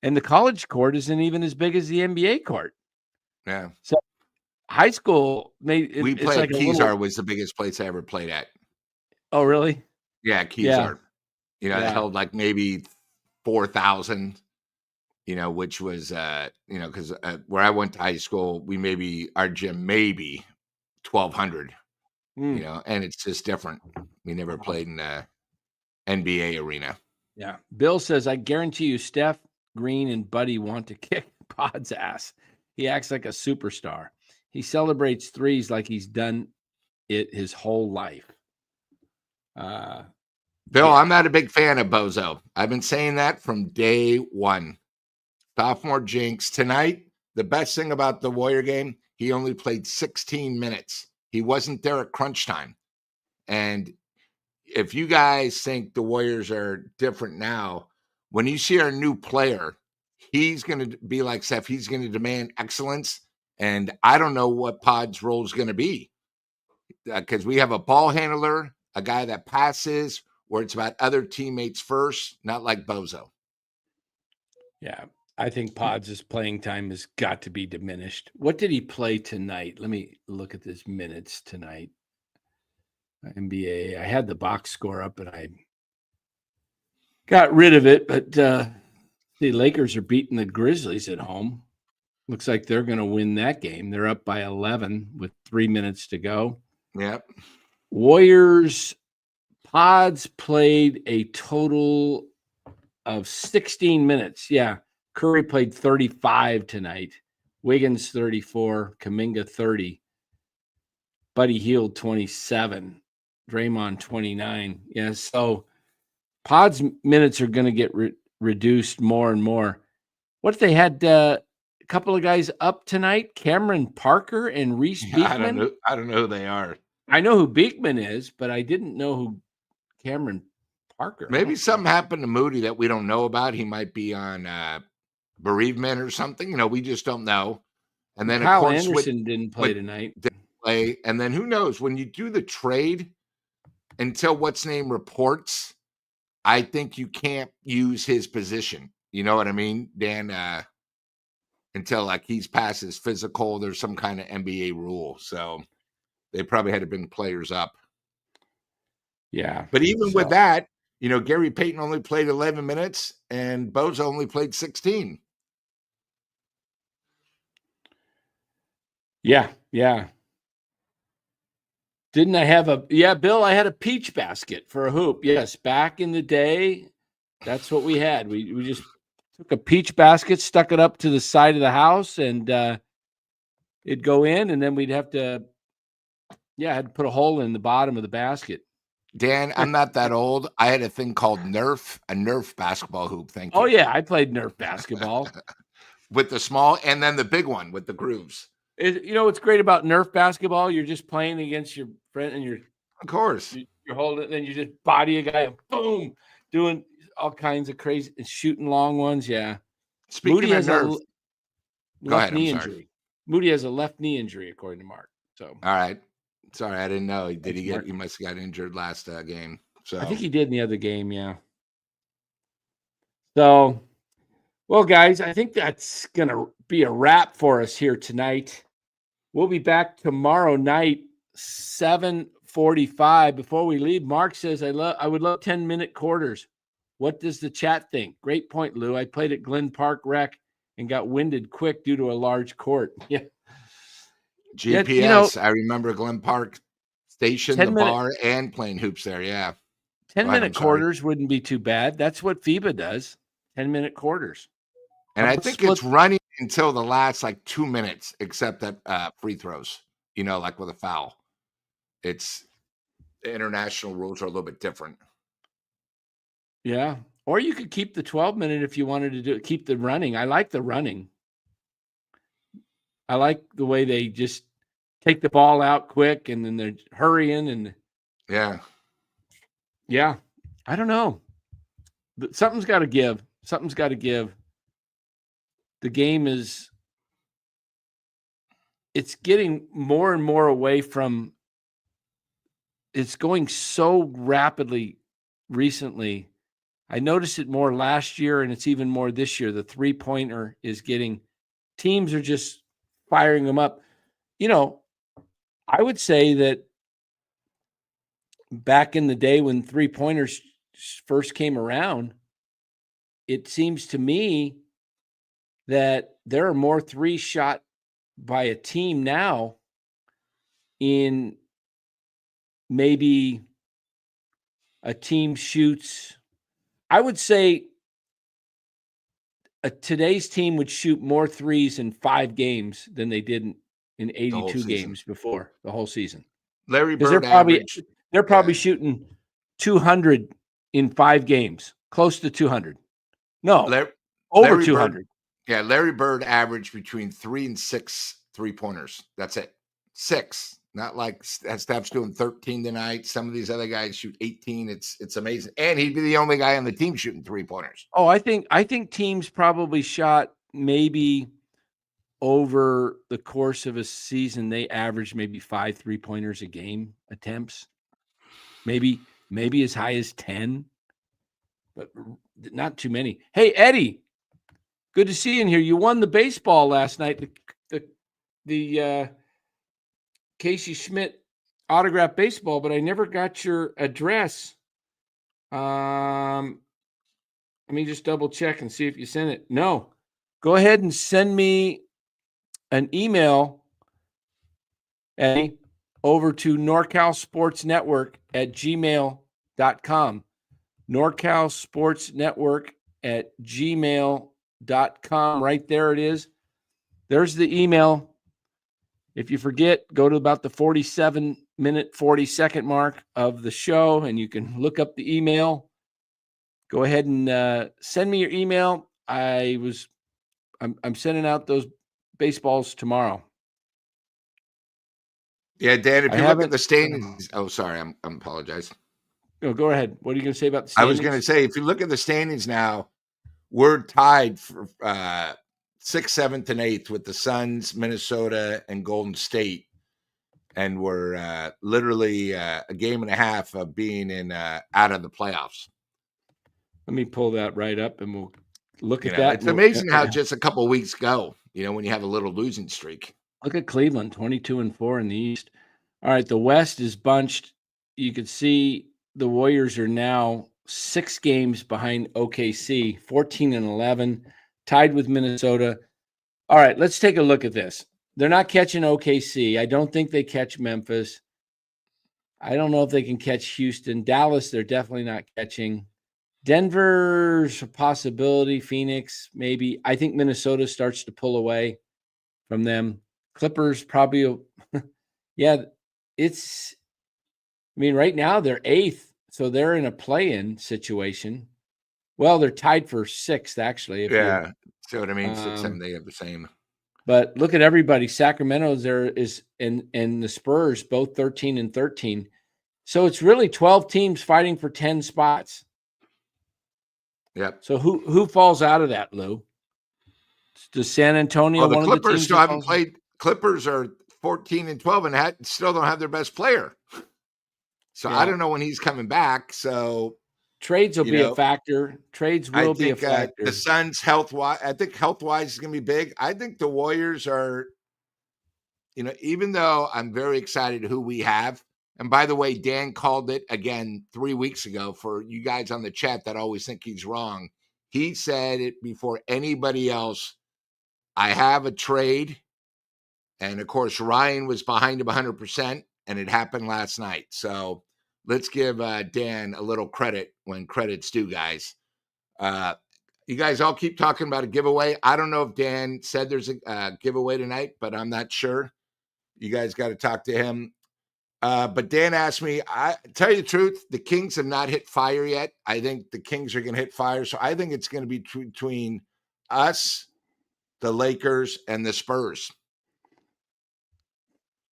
and the college court isn't even as big as the NBA court. Yeah. So high school we played like Kezar was the biggest place I ever played at. Oh, really? Yeah, Kezar. Yeah. It held like maybe 4,000. Which was because where I went to high school, our gym maybe 1,200. And it's just different. We never played in the NBA arena. Yeah. Bill says, I guarantee you Steph, Green, and Buddy want to kick Pod's ass. He acts like a superstar. He celebrates threes like he's done it his whole life. Bill, I'm not a big fan of Bozo. I've been saying that from day one. Sophomore jinx. Tonight, the best thing about the Warrior game, he only played 16 minutes. He wasn't there at crunch time. And if you guys think the Warriors are different now, when you see our new player, he's going to be like Steph. He's going to demand excellence. And I don't know what Pod's role is going to be. Because we have a ball handler, a guy that passes, where it's about other teammates first, not like Bozo. Yeah. I think Pod's playing time has got to be diminished. What did he play tonight? Let me look at his minutes tonight. NBA. I had the box score up and I got rid of it, but the Lakers are beating the Grizzlies at home. Looks like they're going to win that game. They're up by 11 with 3 minutes to go. Yep. Warriors, Pods played a total of 16 minutes. Yeah. Curry played 35 tonight. Wiggins 34, Kuminga 30. Buddy Hield 27. Draymond 29. Yeah, so Pod's minutes are going to get reduced more and more. What they had a couple of guys up tonight, Cameron Parker and Reese Beekman. I don't know who they are. I know who Beekman is, but I didn't know who Cameron Parker. Maybe something happened to Moody that we don't know about. He might be on bereavement or something. We just don't know. And then Kyle Anderson didn't play tonight. Didn't play. And then who knows? When you do the trade, until what's name reports, I think you can't use his position. You know what I mean, Dan? Until like he's past his physical, there's some kind of NBA rule. So they probably had to bring players up. Yeah. But even with that, Gary Payton only played 11 minutes and Bozo only played 16. Yeah. Didn't I have Bill, I had a peach basket for a hoop. Yes, back in the day, that's what we had. We just took a peach basket, stuck it up to the side of the house, and it'd go in, and then we'd have to, had to put a hole in the bottom of the basket. Dan, I'm not that old. I had a thing called a Nerf basketball hoop. Thank you. Oh, yeah, I played Nerf basketball. With the small and then the big one with the grooves. What's great about Nerf basketball? You're just playing against your friend, and of course you're holding it, and then you just body a guy, and boom, doing all kinds of crazy, shooting long ones. Yeah. Speaking Moody of has Nerf, a left knee injury. Moody has a left knee injury, according to Mark. So all right, sorry, I didn't know. Did he get? He must have got injured last game. So I think he did in the other game. Yeah. So, well, guys, I think that's gonna be a wrap for us here tonight. We'll be back tomorrow night, 7:45. Before we leave, Mark says, I would love 10-minute quarters. What does the chat think? Great point, Lou. I played at Glen Park Rec and got winded quick due to a large court. Yeah. GPS. I remember Glen Park Station, the 10-minute bar, and playing hoops there. Yeah. 10-minute quarters wouldn't be too bad. That's what FIBA does. 10-minute quarters. And I think it's running until the last 2 minutes, except at free throws, like with a foul. It's the international rules are a little bit different. Yeah. Or you could keep the 12-minute if you wanted to keep the running. I like the running. I like the way they just take the ball out quick and then they're hurrying and yeah. I don't know. But something's got to give. Something's got to give. The game it's getting more and more away from, it's going so rapidly recently. I noticed it more last year and it's even more this year. The 3-pointer is getting, teams are just firing them up. I would say that back in the day when 3-pointers first came around, it seems to me that there are more 3 shot by a team now in maybe a team shoots. I would say today's team would shoot more 3s in 5 games than they did in 82 games before the whole season. Larry Bird average. They're probably shooting 200 in 5 games, close to 200. No, over 200. Larry Bird averaged between 3 and 6 3-pointers. That's it. 6. Not like Steph's doing 13 tonight. Some of these other guys shoot 18. It's amazing. And he'd be the only guy on the team shooting 3-pointers. Oh, I think teams probably shot maybe over the course of a season, they averaged maybe 5 3-pointers a game attempts. Maybe as high as 10, but not too many. Hey, Eddie, good to see you in here. You won the baseball last night. The Casey Schmidt autographed baseball, but I never got your address. Let me just double check and see if you sent it. No, go ahead and send me an email, Eddie, over to NorCalSportsNetwork@gmail.com. NorCalSportsNetwork@gmail.com. Right there it is. There's the email. If you forget, go to about the 47-minute, 40-second mark of the show, and you can look up the email. Go ahead and send me your email. I'm sending out those baseballs tomorrow. Yeah, Dan, if you look at the standings, sorry, I'm apologize. No, go ahead. What are you going to say about the I standings? was going to say, if you look at the standings now, we're tied for 6th, 7th, and 8th with the Suns, Minnesota, and Golden State. And we're literally a game and a half of being out of the playoffs. Let me pull that right up and we'll look at that. It's amazing how just a couple of weeks go, when you have a little losing streak. Look at Cleveland, 22-4 in the East. All right, the West is bunched. You can see the Warriors are now 6 games behind OKC, 14-11, tied with Minnesota. All right, let's take a look at this. They're not catching OKC. I don't think they catch Memphis. I don't know if they can catch Houston. Dallas, they're definitely not catching. Denver's a possibility. Phoenix, maybe. I think Minnesota starts to pull away from them. Clippers probably, yeah, right now they're 8th, so they're in a play-in situation. Well, they're tied for 6th, actually. See what I mean? 6 and they have the same. But look at everybody. Sacramento's there is, and the Spurs, both 13-13. So it's really 12 teams fighting for 10 spots. Yep. So who falls out of that, Lou? Does San Antonio? Well, the one Clippers of the teams still haven't played. Clippers are 14-12 and still don't have their best player. So I don't know when he's coming back. So trades will be a factor. Trades will be a factor. The Suns health-wise, I think health-wise is going to be big. I think the Warriors are, even though I'm very excited who we have, And by the way, Dan called it again 3 weeks ago. For you guys on the chat that always think he's wrong, he said it before anybody else. I have a trade. And of course, Ryan was behind him 100%, and it happened last night. So let's give Dan a little credit when credit's due, guys. You guys all keep talking about a giveaway. I don't know if Dan said there's a giveaway tonight, but I'm not sure. You guys got to talk to him. But Dan asked me, I tell you the truth, the Kings have not hit fire yet. I think the Kings are going to hit fire. So I think it's going to be between us, the Lakers, and the Spurs.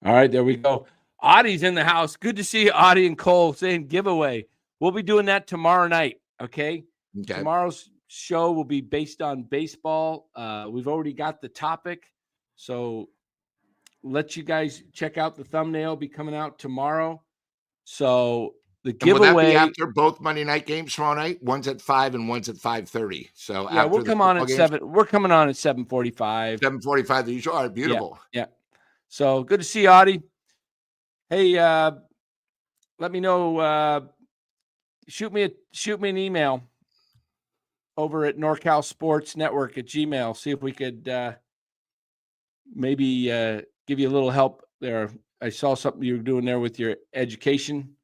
All right, there we go. Audie's in the house. Good to see Audie and Cole saying giveaway. We'll be doing that tomorrow night, okay? Tomorrow's show will be based on baseball. We've already got the topic, so let you guys check out the thumbnail. It'll be coming out tomorrow. So the giveaway. Will that be after both Monday night games tomorrow night? One's at 5 and one's at 5:30. So yeah, we'll come on at 7. We're coming on at 7:45. 7:45. The usual. All right, beautiful. Yeah. So good to see you, Audie. Hey, let me know. Shoot me an email over at NorCal Sports Network at Gmail. See if we could maybe give you a little help there. I saw something you were doing there with your education.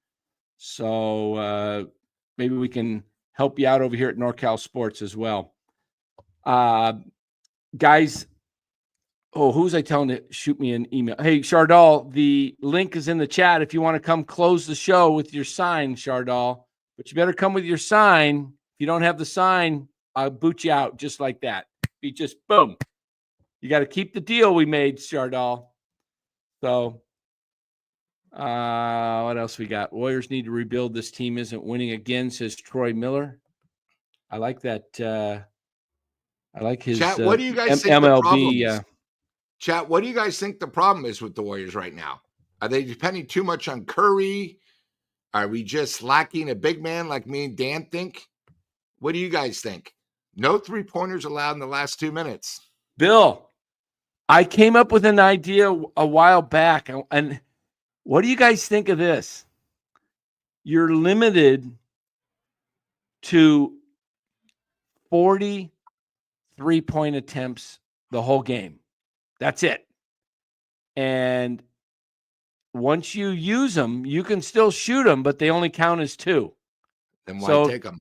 So maybe we can help you out over here at NorCal Sports as well. Guys, who's I telling to shoot me an email? Hey, Chardal, the link is in the chat if you want to come close the show with your sign, Chardal. But you better come with your sign. If you don't have the sign, I'll boot you out just like that. Be just boom. You got to keep the deal we made, Chardal. So, what else we got? Warriors need to rebuild. This team isn't winning again, says Troy Miller. I like that. I like his chat. What do you guys think MLB? The problem is? Chat, what do you guys think the problem is with the Warriors right now? Are they depending too much on Curry? Are we just lacking a big man like me and Dan think? What do you guys think? No 3-pointers allowed in the last 2 minutes. Bill, I came up with an idea a while back. And what do you guys think of this? You're limited to 40 3-point attempts the whole game. That's it. And once you use them, you can still shoot them, but they only count as 2. Then why take them?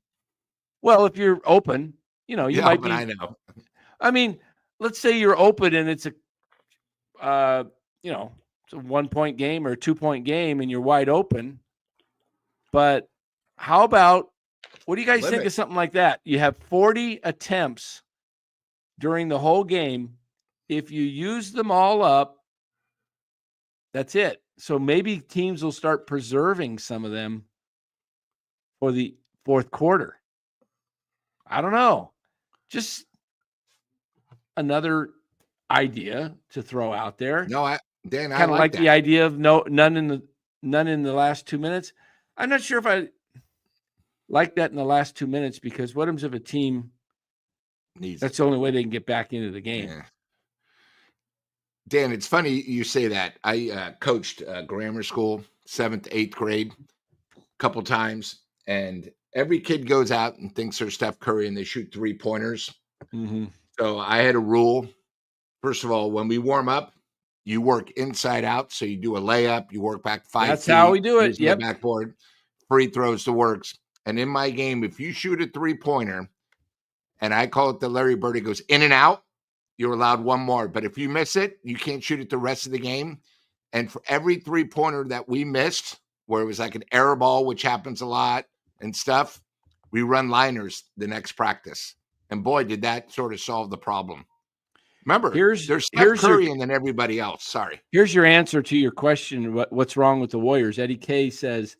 Well, if you're open, you might be. I know. I mean, let's say you're open and it's it's a 1-point game or a 2-point game and you're wide open. But how about, what do you guys think of something like that? You have 40 attempts during the whole game. If you use them all up, that's it. So maybe teams will start preserving some of them for the fourth quarter. I don't know. Just another idea to throw out there. No, Dan, kind of like the idea of none in the last 2 minutes. I'm not sure if I like that in the last 2 minutes, because what happens if a team needs? That's the only way they can get back into the game. Yeah. Dan, it's funny you say that. I coached grammar school, 7th, 8th grade, a couple times, and every kid goes out and thinks they're Steph Curry and they shoot 3-pointers. Mm-hmm. So I had a rule. First of all, when we warm up, you work inside out. So you do a layup, you work back 5 That's feet. how we do it. Yep. Backboard, free throws to works. And in my game, if you shoot a 3-pointer, and I call it the Larry Bird, it goes in and out, you're allowed 1 more. But if you miss it, you can't shoot it the rest of the game. And for every 3-pointer that we missed, where it was like an error ball, which happens a lot and stuff, we run liners the next practice. And boy, did that sort of solve the problem. Remember, there's Steph Curry and then everybody else. Sorry. Here's your answer to your question. What's wrong with the Warriors? Eddie K says,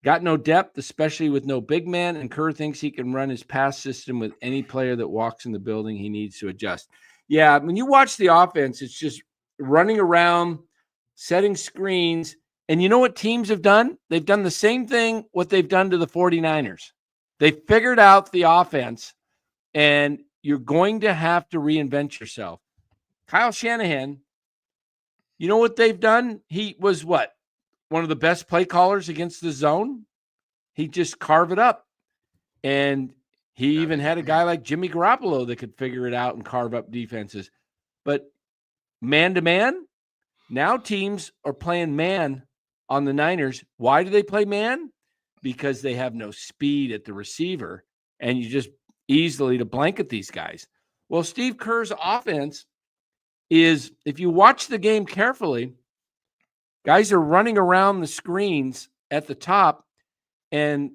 got no depth, especially with no big man. And Kerr thinks he can run his pass system with any player that walks in the building. He needs to adjust. Yeah, when you watch the offense, it's just running around, setting screens. And you know what teams have done? They've done the same thing what they've done to the 49ers. They figured out the offense, and you're going to have to reinvent yourself. Kyle Shanahan, you know what they've done? He was what? one of the best play callers against the zone. He'd just carve it up. And he even had a guy like Jimmy Garoppolo that could figure it out and carve up defenses. But man-to-man, now teams are playing man on the Niners. Why do they play man? Because they have no speed at the receiver, and you just easily to blanket these guys. Well, Steve Kerr's offense is, if you watch the game carefully, guys are running around the screens at the top, and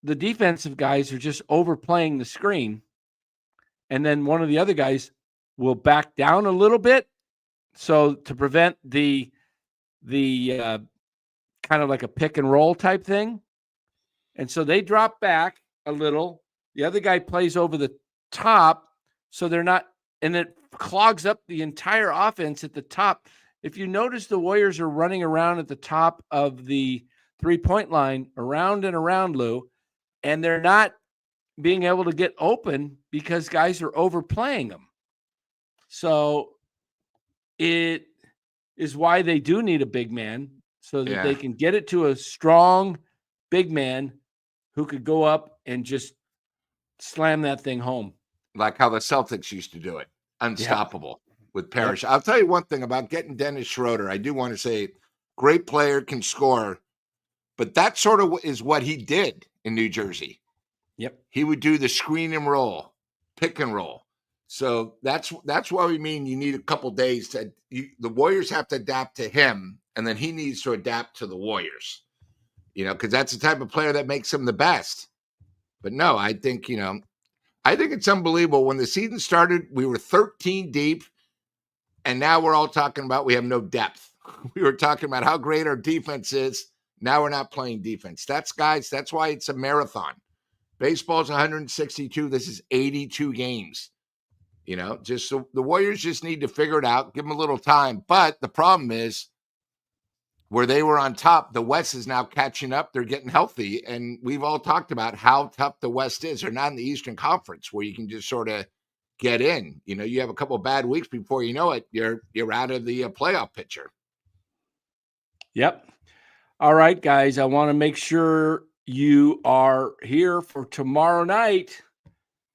the defensive guys are just overplaying the screen. And then one of the other guys will back down a little bit, so to prevent the kind of like a pick and roll type thing. And so they drop back a little. The other guy plays over the top, so they're not, and it clogs up the entire offense at the top. If you notice, the Warriors are running around at the top of the three-point line, around and around, Lou, and they're not being able to get open because guys are overplaying them. So it is why they do need a big man, so that they can get it to a strong big man who could go up and just slam that thing home. Like how the Celtics used to do it. Unstoppable with Parrish. I'll tell you one thing about getting Dennis Schroeder. I do want to say, great player, can score, but that sort of is what he did in New Jersey. Yep. He would do the screen and roll, pick and roll. So that's why we mean you need a couple days to the Warriors have to adapt to him, and then he needs to adapt to the Warriors. Because that's the type of player that makes him the best. But no, I think it's unbelievable. When the season started, we were 13 deep, and now we're all talking about we have no depth. We were talking about how great our defense is. Now we're not playing defense. That's why it's a marathon. Baseball's 162. This is 82 games. Just so the Warriors just need to figure it out, give them a little time. But the problem is, where they were on top, the West is now catching up. They're getting healthy. And we've all talked about how tough the West is. They're not in the Eastern Conference where you can just sort of get in. You have a couple of bad weeks before you know it, you're out of the playoff picture. Yep. All right, guys. I want to make sure you are here for tomorrow night.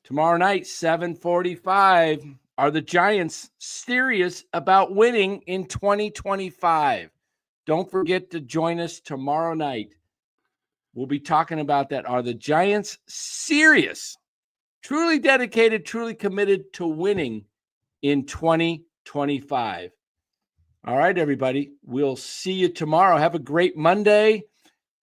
Tomorrow night, 7:45. Are the Giants serious about winning in 2025? Don't forget to join us tomorrow night. We'll be talking about that. Are the Giants serious, truly dedicated, truly committed to winning in 2025? All right, everybody. We'll see you tomorrow. Have a great Monday.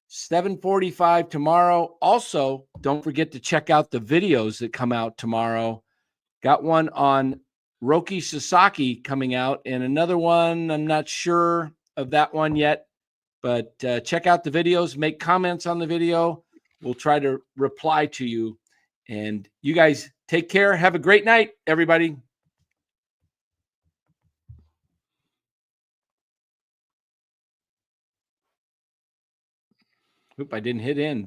7:45 tomorrow. Also, don't forget to check out the videos that come out tomorrow. Got one on Roki Sasaki coming out, and another one, I'm not sure of that one yet, but check out the videos, make comments on the video. We'll try to reply to you. And you guys take care. Have a great night, everybody. Oop, I didn't hit end.